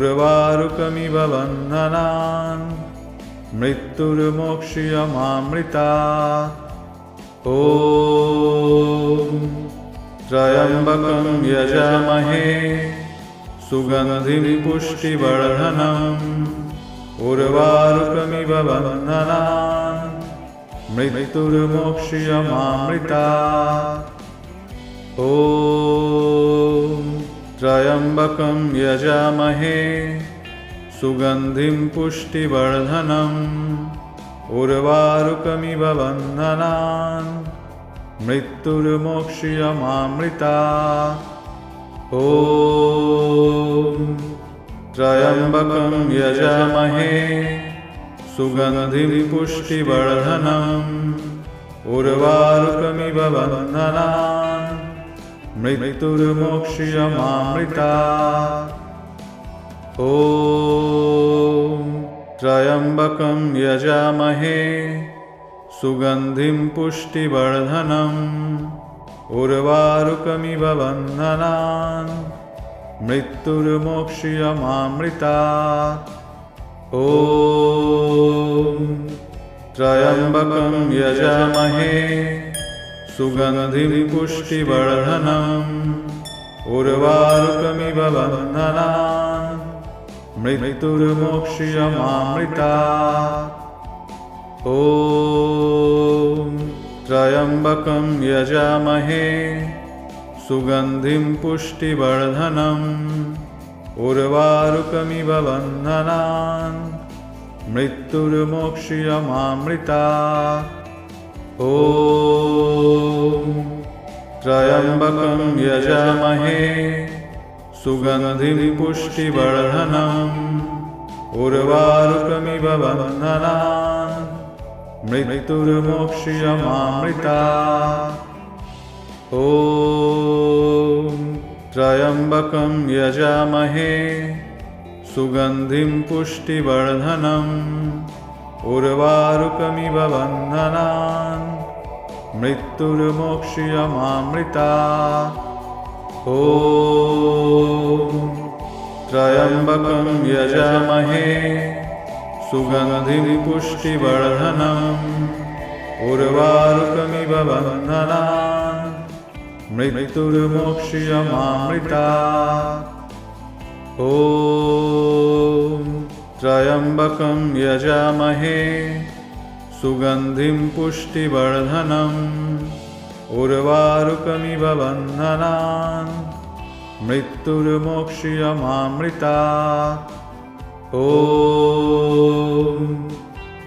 उर्वारुकमिव बन्धनान् मृत्युर्मोक्ष्यमामृतात्। ॐ त्र्यम्बकं यजामहे सुगन्धिं पुष्टिवर्धनम् उर्वारुकमिव बन्धनान् मृत्युर्मोक्ष्यमामृतात्। ॐ त्र्यम्बकं यजामहे सुगन्धिं पुष्टिवर्धनम् उर्वारुकमिव बन्धनान् मृत्युर्मोक्ष्यमामृतात्। ॐ त्र्यम्बकं यजामहे सुगन्धिं पुष्टिवर्धनम् उर्वारुकमिव बन्धनान् मृत्युर्मोक्ष्यमामृतात्। ॐ त्र्यम्बकं यजामहे सुगन्धिं पुष्टिवर्धनम् उर्वारुकमिव बन्धनान् मृत्युर्मोक्ष्यमामृतात्। ॐ त्र्यम्बकं यजामहे सुगन्धिं पुष्टिवर्धनम् उर्वारुकमिव बन्धनान् मृत्युर्मोक्ष्यमामृतात्। ॐ त्र्यम्बकं यजामहे सुगन्धिं पुष्टिवर्धनम् उर्वारुकमिव बन्धनान् मृत्युर्मोक्ष्यमामृतात्। ॐ त्र्यम्बकं यजामहे सुगन्धिं पुष्टिवर्धनम् उर्वारुकमिव बन्धनान् मृत्युर्मोक्ष्यमामृतात्। ॐ त्र्यम्बकं यजामहे सुगन्धिं पुष्टिवर्धनम् उर्वारुकमिव बन्धनान् मृत्युर्मोक्ष्यमामृतात्। ॐ त्र्यम्बकं यजामहे सुगन्धिं पुष्टिवर्धनम् उर्वारुकमिव बन्धनान् मृत्युर्मोक्ष्यमामृतात्। ॐ त्र्यम्बकं यजामहे सुगन्धिं पुष्टिवर्धनम् उर्वारुकमिव बन्धनान् मृत्युर्मोक्ष्यमामृतात्। ॐ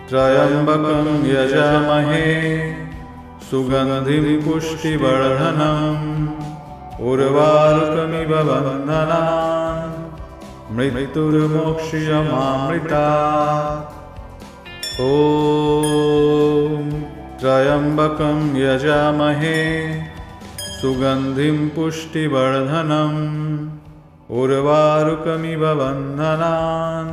त्र्यम्बकं यजामहे सुगन्धिं पुष्टिवर्धनम् उर्वारुकमिव बन्धनान् मृत्युर्मोक्ष्यमामृतात्। ॐ त्र्यम्बकं यजामहे सुगन्धिं पुष्टिवर्धनम् उर्वारुकमिव बन्धनान्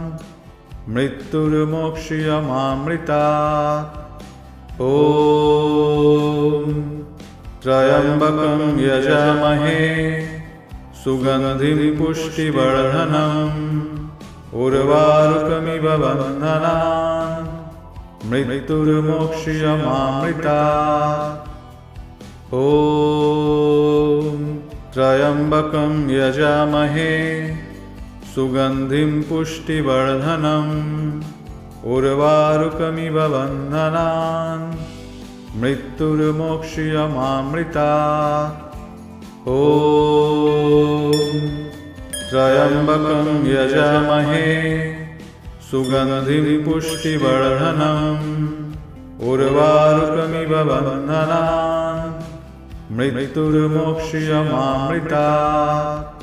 मृत्युर्मोक्ष्यमामृतात्। ॐ त्र्यम्बकं यजामहे सुगन्धिं पुष्टिवर्धनम् उर्वारुकमिव बन्धनान् मृत्युर्मोक्ष्यमामृतात्। ॐ त्र्यम्बकं यजामहे सुगन्धिं पुष्टिवर्धनम् उर्वारुकमिव बन्धनान् मृत्युर्मोक्ष्यमामृतात्। ॐ त्र्यम्बकं यजामहे सुगन्धिं पुष्टिवर्धनम् उर्वारुकमिव बन्धनान् मृत्युर्मोक्ष्यमामृतात्।